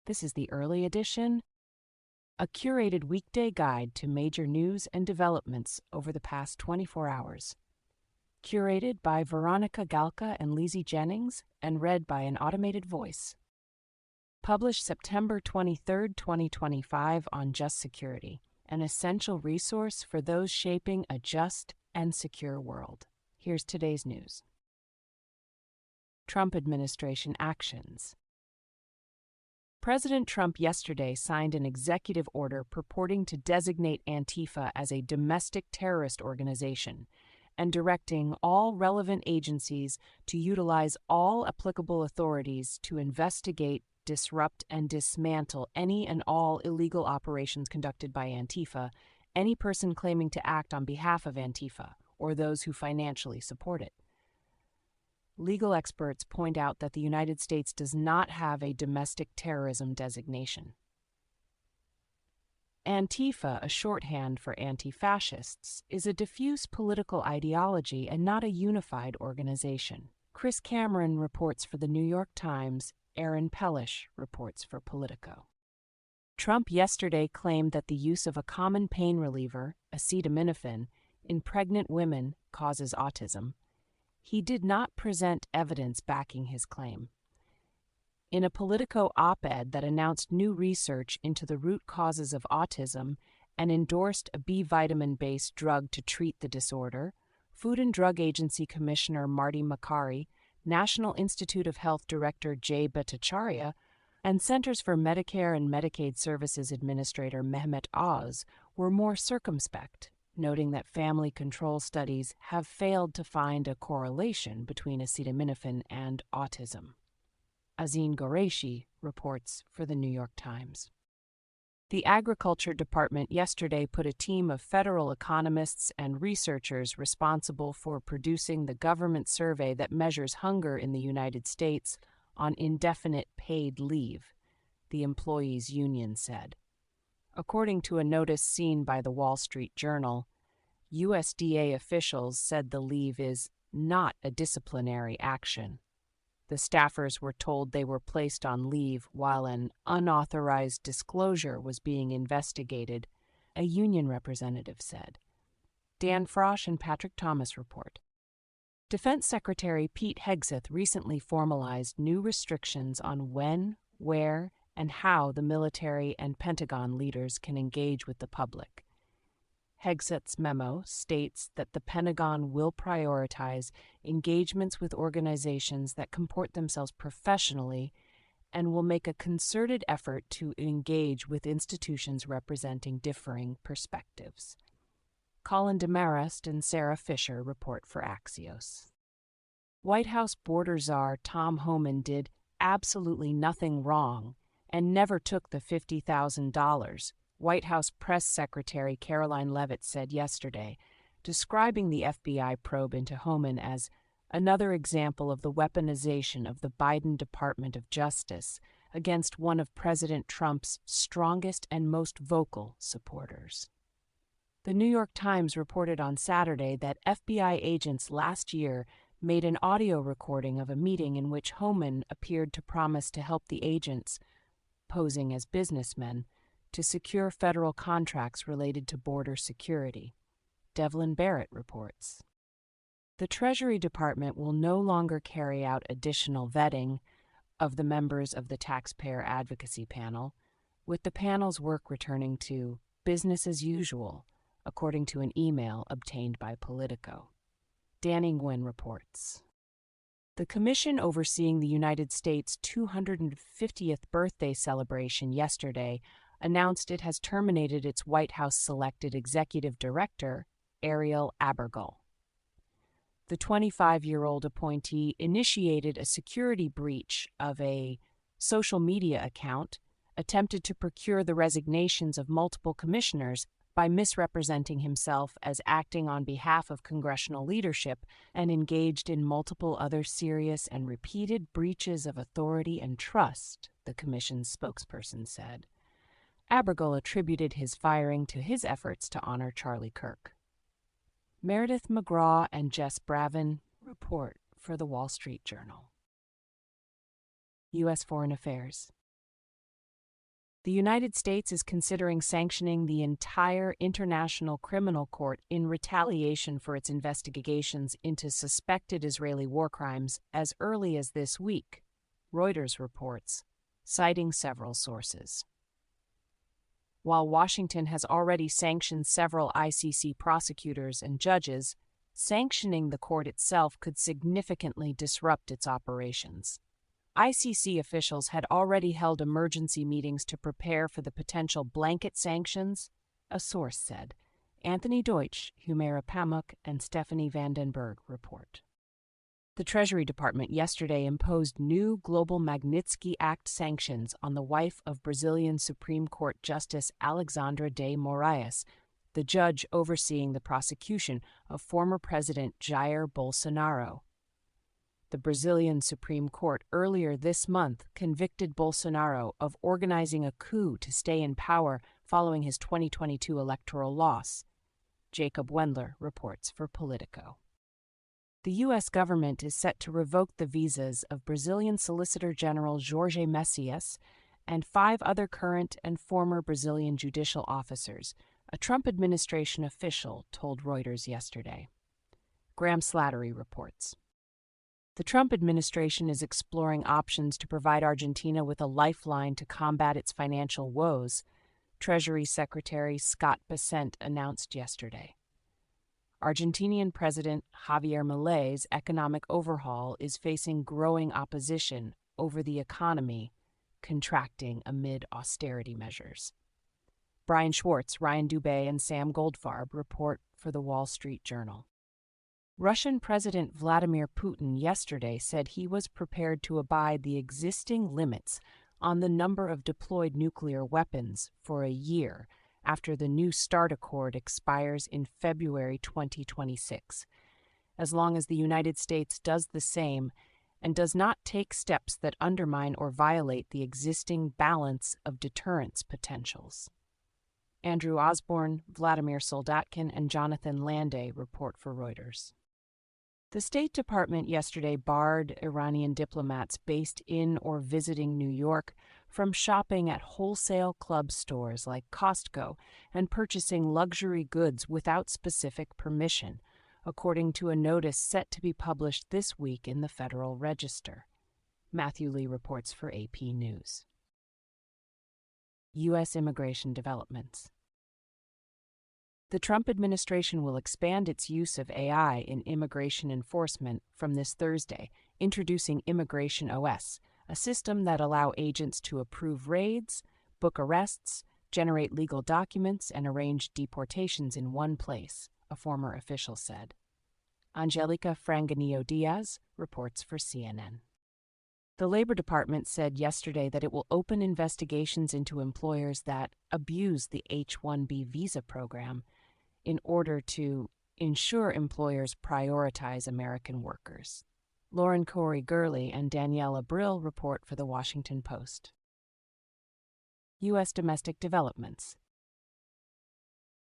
This is the early edition, a curated weekday guide to major news and developments over the past 24 hours. Curated by Veronica Galka and Lizzie Jennings and read by an automated voice. Published September 23, 2025 on Just Security, an essential resource for those shaping a just and secure world. Here's today's news. Trump administration actions. President Trump yesterday signed an executive order purporting to designate Antifa as a domestic terrorist organization and directing all relevant agencies to utilize all applicable authorities to investigate, disrupt, and dismantle any and all illegal operations conducted by Antifa, any person claiming to act on behalf of Antifa, or those who financially support it. Legal experts point out that the United States does not have a domestic terrorism designation. Antifa, a shorthand for anti-fascists, is a diffuse political ideology and not a unified organization. Chris Cameron reports for The New York Times. Aaron Pellish reports for Politico. Trump yesterday claimed that the use of a common pain reliever, acetaminophen, in pregnant women causes autism. He did not present evidence backing his claim. In a Politico op-ed that announced new research into the root causes of autism and endorsed a B vitamin-based drug to treat the disorder, Food and Drug Agency Commissioner Marty Makary, National Institute of Health Director Jay Bhattacharya, and Centers for Medicare and Medicaid Services Administrator Mehmet Oz were more circumspect, noting that family control studies have failed to find a correlation between acetaminophen and autism. Azin Qureshi reports for The New York Times. The Agriculture Department yesterday put a team of federal economists and researchers responsible for producing the government survey that measures hunger in the United States on indefinite paid leave, the employees' union said. According to a notice seen by the Wall Street Journal, USDA officials said the leave is not a disciplinary action. The staffers were told they were placed on leave while an unauthorized disclosure was being investigated, a union representative said. Dan Frosch and Patrick Thomas report. Defense Secretary Pete Hegseth recently formalized new restrictions on when, where, and how the military and Pentagon leaders can engage with the public. Hegseth's memo states that the Pentagon will prioritize engagements with organizations that comport themselves professionally and will make a concerted effort to engage with institutions representing differing perspectives. Colin Demarest and Sarah Fisher report for Axios. White House border czar Tom Homan did absolutely nothing wrong and never took the $50,000, White House Press Secretary Caroline Leavitt said yesterday, describing the FBI probe into Homan as another example of the weaponization of the Biden Department of Justice against one of President Trump's strongest and most vocal supporters. The New York Times reported on Saturday that FBI agents last year made an audio recording of a meeting in which Homan appeared to promise to help the agents, posing as businessmen, to secure federal contracts related to border security. Devlin Barrett reports. The Treasury Department will no longer carry out additional vetting of the members of the Taxpayer Advocacy Panel, with the panel's work returning to business as usual, according to an email obtained by Politico. Danny Nguyen reports. The commission overseeing the United States' 250th birthday celebration yesterday announced it has terminated its White House-selected executive director, Ariel Abergel. The 25-year-old appointee initiated a security breach of a social media account, attempted to procure the resignations of multiple commissioners by misrepresenting himself as acting on behalf of congressional leadership, and engaged in multiple other serious and repeated breaches of authority and trust, the commission's spokesperson said. Abergel attributed his firing to his efforts to honor Charlie Kirk. Meredith McGraw and Jess Bravin report for The Wall Street Journal. U.S. Foreign Affairs. The United States is considering sanctioning the entire International Criminal Court in retaliation for its investigations into suspected Israeli war crimes as early as this week, Reuters reports, citing several sources. While Washington has already sanctioned several ICC prosecutors and judges, sanctioning the court itself could significantly disrupt its operations. ICC officials had already held emergency meetings to prepare for the potential blanket sanctions, a source said. Anthony Deutsch, Humaira Pamuk, and Stephanie Vandenberg report. The Treasury Department yesterday imposed new global Magnitsky Act sanctions on the wife of Brazilian Supreme Court Justice Alexandra de Moraes, the judge overseeing the prosecution of former President Jair Bolsonaro. The Brazilian Supreme Court earlier this month convicted Bolsonaro of organizing a coup to stay in power following his 2022 electoral loss. Jacob Wendler reports for Politico. The U.S. government is set to revoke the visas of Brazilian Solicitor General Jorge Messias and 5 other current and former Brazilian judicial officers, a Trump administration official told Reuters yesterday. Graham Slattery reports. The Trump administration is exploring options to provide Argentina with a lifeline to combat its financial woes, Treasury Secretary Scott Bessent announced yesterday. Argentinian President Javier Milei's economic overhaul is facing growing opposition over the economy contracting amid austerity measures. Brian Schwartz, Ryan Dubé, and Sam Goldfarb report for The Wall Street Journal. Russian President Vladimir Putin yesterday said he was prepared to abide the existing limits on the number of deployed nuclear weapons for a year after the New START Accord expires in February 2026, as long as the United States does the same and does not take steps that undermine or violate the existing balance of deterrence potentials. Andrew Osborne, Vladimir Soldatkin, and Jonathan Landay report for Reuters. The State Department yesterday barred Iranian diplomats based in or visiting New York from shopping at wholesale club stores like Costco and purchasing luxury goods without specific permission, according to a notice set to be published this week in the Federal Register. Matthew Lee reports for AP News. U.S. immigration developments. The Trump administration will expand its use of AI in immigration enforcement from this Thursday, introducing Immigration OS, a system that allows agents to approve raids, book arrests, generate legal documents, and arrange deportations in one place, a former official said. Angelica Franganillo-Diaz reports for CNN. The Labor Department said yesterday that it will open investigations into employers that abuse the H-1B visa program in order to ensure employers prioritize American workers. Lauren Corey-Gurley and Daniela Brill report for The Washington Post. U.S. domestic developments.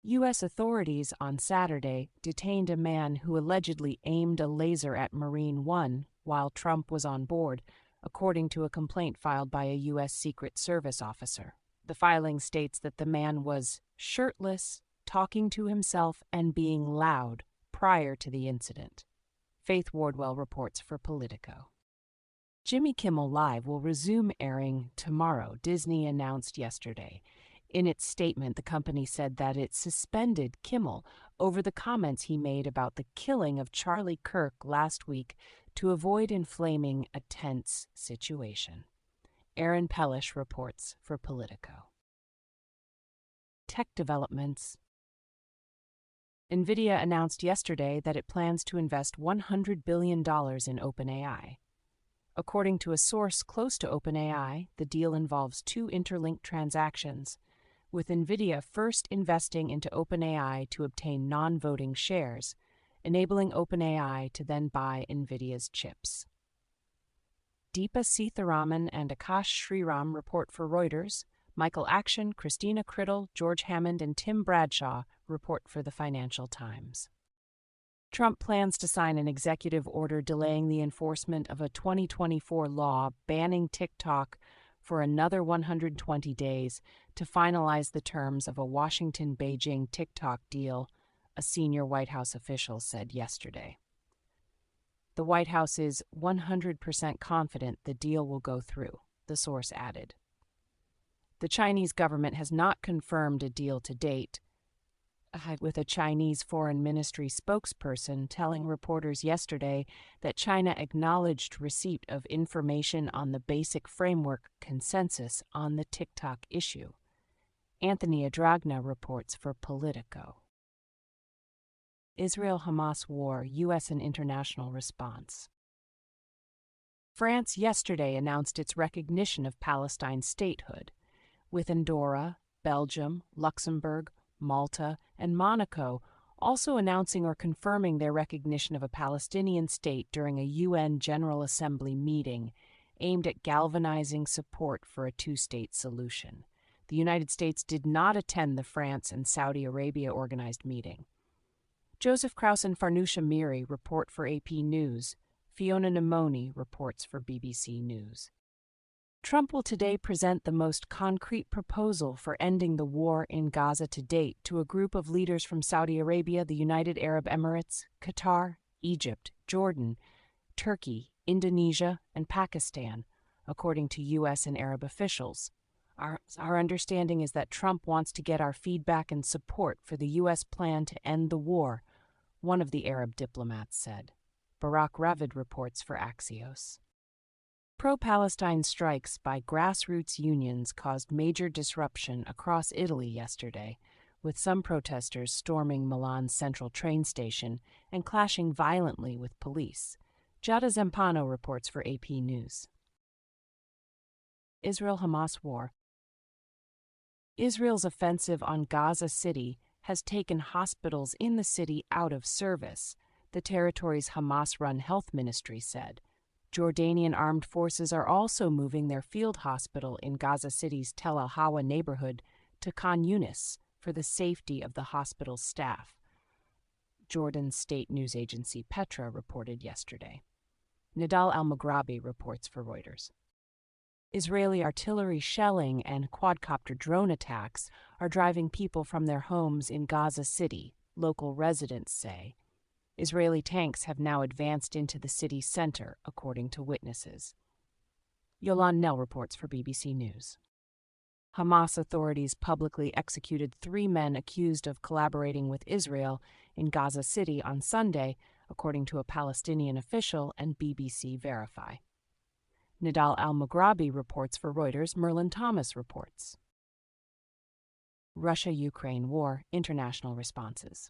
U.S. authorities on Saturday detained a man who allegedly aimed a laser at Marine One while Trump was on board, according to a complaint filed by a U.S. Secret Service officer. The filing states that the man was shirtless, talking to himself, and being loud prior to the incident. Faith Wardwell reports for Politico. Jimmy Kimmel Live will resume airing tomorrow, Disney announced yesterday. In its statement, the company said that it suspended Kimmel over the comments he made about the killing of Charlie Kirk last week to avoid inflaming a tense situation. Aaron Pellish reports for Politico. Tech developments. NVIDIA announced yesterday that it plans to invest $100 billion in OpenAI. According to a source close to OpenAI, the deal involves 2 interlinked transactions, with NVIDIA first investing into OpenAI to obtain non-voting shares, enabling OpenAI to then buy NVIDIA's chips. Deepa Seetharaman and Akash Sriram report for Reuters. Michael Action, Christina Criddle, George Hammond, and Tim Bradshaw report for the Financial Times. Trump plans to sign an executive order delaying the enforcement of a 2024 law banning TikTok for another 120 days to finalize the terms of a Washington-Beijing TikTok deal, a senior White House official said yesterday. The White House is 100% confident the deal will go through, the source added. The Chinese government has not confirmed a deal to date, with a Chinese Foreign Ministry spokesperson telling reporters yesterday that China acknowledged receipt of information on the basic framework consensus on the TikTok issue. Anthony Adragna reports for Politico. Israel-Hamas war, U.S. and international response. France yesterday announced its recognition of Palestine's statehood, with Andorra, Belgium, Luxembourg, Malta, and Monaco also announcing or confirming their recognition of a Palestinian state during a UN General Assembly meeting aimed at galvanizing support for a two-state solution. The United States did not attend the France and Saudi Arabia organized meeting. Joseph Krause and Farnoosh Amiri report for AP News. Fiona Nemoni reports for BBC News. Trump will today present the most concrete proposal for ending the war in Gaza to date to a group of leaders from Saudi Arabia, the United Arab Emirates, Qatar, Egypt, Jordan, Turkey, Indonesia, and Pakistan, according to U.S. and Arab officials. Our understanding is that Trump wants to get our feedback and support for the U.S. plan to end the war, one of the Arab diplomats said. Barak Ravid reports for Axios. Pro-Palestine strikes by grassroots unions caused major disruption across Italy yesterday, with some protesters storming Milan's central train station and clashing violently with police. Giada Zempano reports for AP News. Israel-Hamas war. Israel's offensive on Gaza City has taken hospitals in the city out of service, the territory's Hamas-run health ministry said. Jordanian armed forces are also moving their field hospital in Gaza City's Tel Al-Hawa neighborhood to Khan Yunis for the safety of the hospital's staff, Jordan's state news agency Petra reported yesterday. Nidal al-Mughrabi reports for Reuters. Israeli artillery shelling and quadcopter drone attacks are driving people from their homes in Gaza City, local residents say. Israeli tanks have now advanced into the city's center, according to witnesses. Yolande Nell reports for BBC News. Hamas authorities publicly executed 3 men accused of collaborating with Israel in Gaza City on Sunday, according to a Palestinian official and BBC Verify. Nidal al-Mughrabi reports for Reuters. Merlin Thomas reports. Russia-Ukraine war, international responses.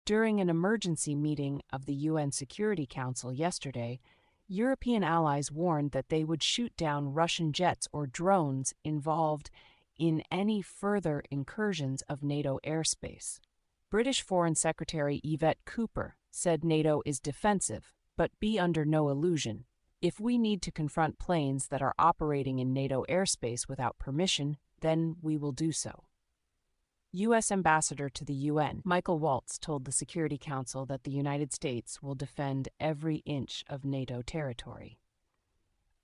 During an emergency meeting of the UN Security Council yesterday, European allies warned that they would shoot down Russian jets or drones involved in any further incursions of NATO airspace. British Foreign Secretary Yvette Cooper said NATO is defensive, but be under no illusion. If we need to confront planes that are operating in NATO airspace without permission, then we will do so. U.S. Ambassador to the UN, Michael Waltz, told the Security Council that the United States will defend every inch of NATO territory.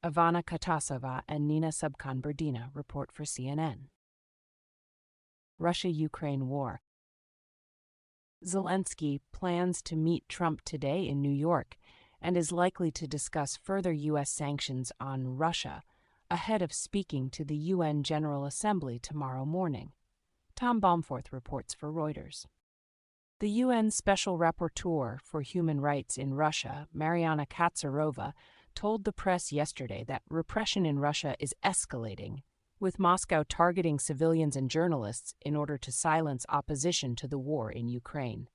Ivana Katasova and Nina Subkan-Berdina report for CNN. Russia-Ukraine war. Zelensky plans to meet Trump today in New York and is likely to discuss further U.S. sanctions on Russia ahead of speaking to the UN General Assembly tomorrow morning. Tom Baumforth reports for Reuters. The UN Special Rapporteur for Human Rights in Russia, Mariana Katsarova, told the press yesterday that repression in Russia is escalating, with Moscow targeting civilians and journalists in order to silence opposition to the war in Ukraine.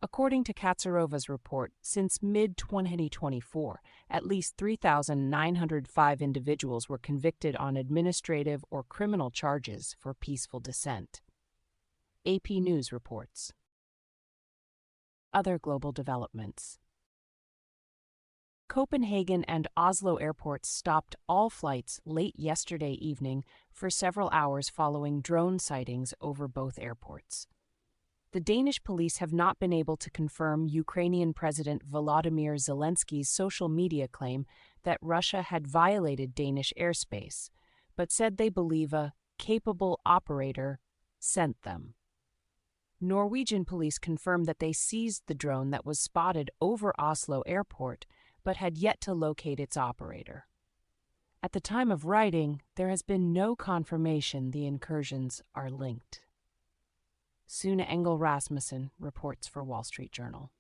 According to Katsarova's report, since mid-2024, at least 3,905 individuals were convicted on administrative or criminal charges for peaceful dissent. AP News reports. Other global developments. Copenhagen and Oslo airports stopped all flights late yesterday evening for several hours following drone sightings over both airports. The Danish police have not been able to confirm Ukrainian President Volodymyr Zelensky's social media claim that Russia had violated Danish airspace, but said they believe a capable operator sent them. Norwegian police confirmed that they seized the drone that was spotted over Oslo airport, but had yet to locate its operator. At the time of writing, there has been no confirmation the incursions are linked. Sune Engel Rasmussen reports for Wall Street Journal.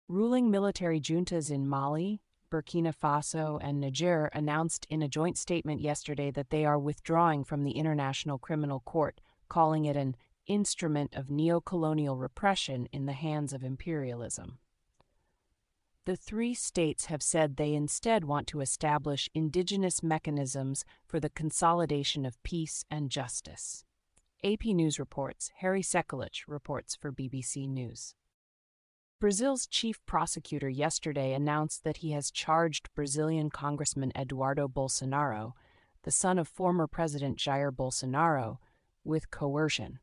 Ruling military juntas in Mali, Burkina Faso, and Niger announced in a joint statement yesterday that they are withdrawing from the International Criminal Court, calling it an instrument of neo-colonial repression in the hands of imperialism. The three states have said they instead want to establish indigenous mechanisms for the consolidation of peace and justice. AP News reports. Harry Sekulich reports for BBC News. Brazil's chief prosecutor yesterday announced that he has charged Brazilian Congressman Eduardo Bolsonaro, the son of former President Jair Bolsonaro, with coercion.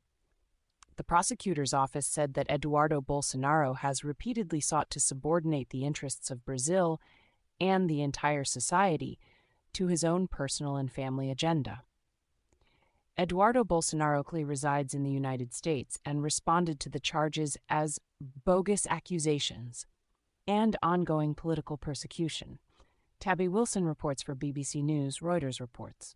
The prosecutor's office said that Eduardo Bolsonaro has repeatedly sought to subordinate the interests of Brazil and the entire society to his own personal and family agenda. Eduardo Bolsonaro currently resides in the United States and responded to the charges as bogus accusations and ongoing political persecution. Tabby Wilson reports for BBC News, Reuters reports.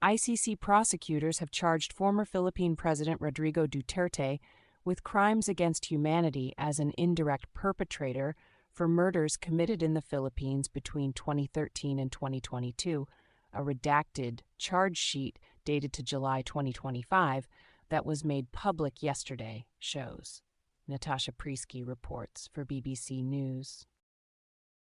ICC prosecutors have charged former Philippine President Rodrigo Duterte with crimes against humanity as an indirect perpetrator for murders committed in the Philippines between 2013 and 2022, a redacted charge sheet dated to July 2025 that was made public yesterday shows. Natasha Priesky reports for BBC News.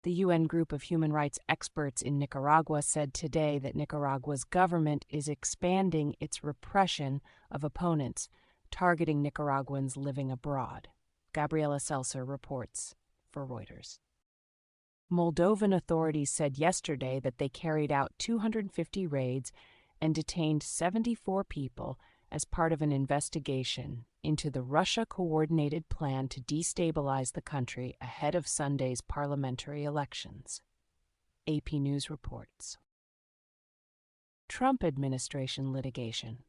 The UN group of human rights experts in Nicaragua said today that Nicaragua's government is expanding its repression of opponents, targeting Nicaraguans living abroad. Gabriela Seltzer reports for Reuters. Moldovan authorities said yesterday that they carried out 250 raids and detained 74 people as part of an investigation into the Russia-coordinated plan to destabilize the country ahead of Sunday's parliamentary elections. AP News reports. Trump administration litigation.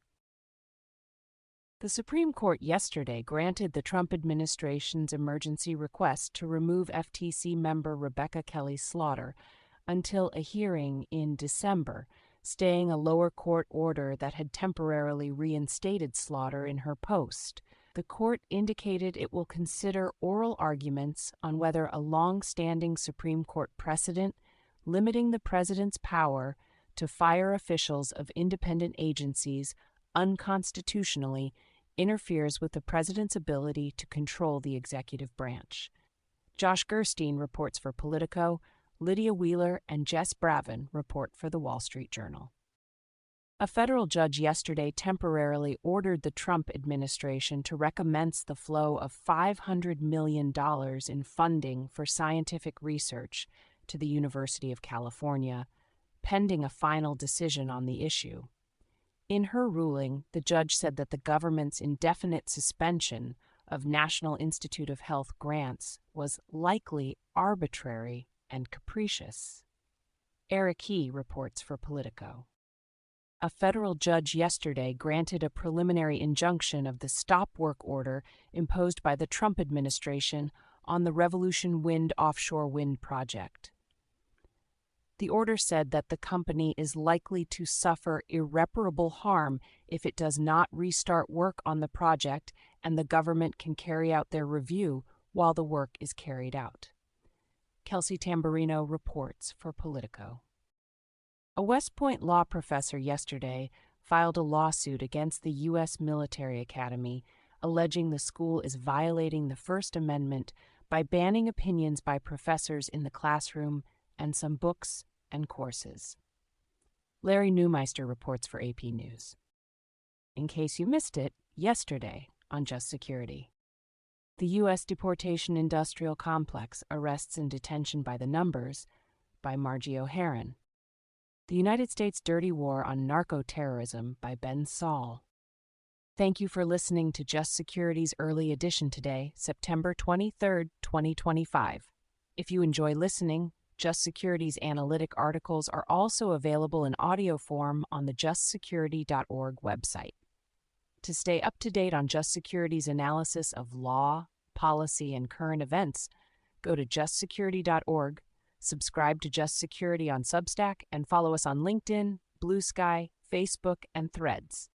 The Supreme Court yesterday granted the Trump administration's emergency request to remove FTC member Rebecca Kelly Slaughter until a hearing in December, staying a lower court order that had temporarily reinstated Slaughter in her post. The court indicated it will consider oral arguments on whether a long-standing Supreme Court precedent limiting the president's power to fire officials of independent agencies unconstitutionally interferes with the president's ability to control the executive branch. Josh Gerstein reports for Politico. Lydia Wheeler and Jess Bravin report for The Wall Street Journal. A federal judge yesterday temporarily ordered the Trump administration to recommence the flow of $500 million in funding for scientific research to the University of California, pending a final decision on the issue. In her ruling, the judge said that the government's indefinite suspension of National Institute of Health grants was likely arbitrary and capricious. Eric He reports for Politico. A federal judge yesterday granted a preliminary injunction of the stop work order imposed by the Trump administration on the Revolution Wind offshore wind project. The order said that the company is likely to suffer irreparable harm if it does not restart work on the project and the government can carry out their review while the work is carried out. Kelsey Tamburino reports for Politico. A West Point law professor yesterday filed a lawsuit against the U.S. Military Academy, alleging the school is violating the First Amendment by banning opinions by professors in the classroom and some books and courses. Larry Neumeister reports for AP News. In case you missed it, yesterday on Just Security. The U.S. Deportation Industrial Complex, Arrests and Detention by the Numbers, by Margie O'Haron. The United States Dirty War on Narco-Terrorism by Ben Saul. Thank you for listening to Just Security's early edition today, September 23rd, 2025. If you enjoy listening, Just Security's analytic articles are also available in audio form on the justsecurity.org website. To stay up to date on Just Security's analysis of law, policy, and current events, go to justsecurity.org, subscribe to Just Security on Substack, and follow us on LinkedIn, Blue Sky, Facebook, and Threads.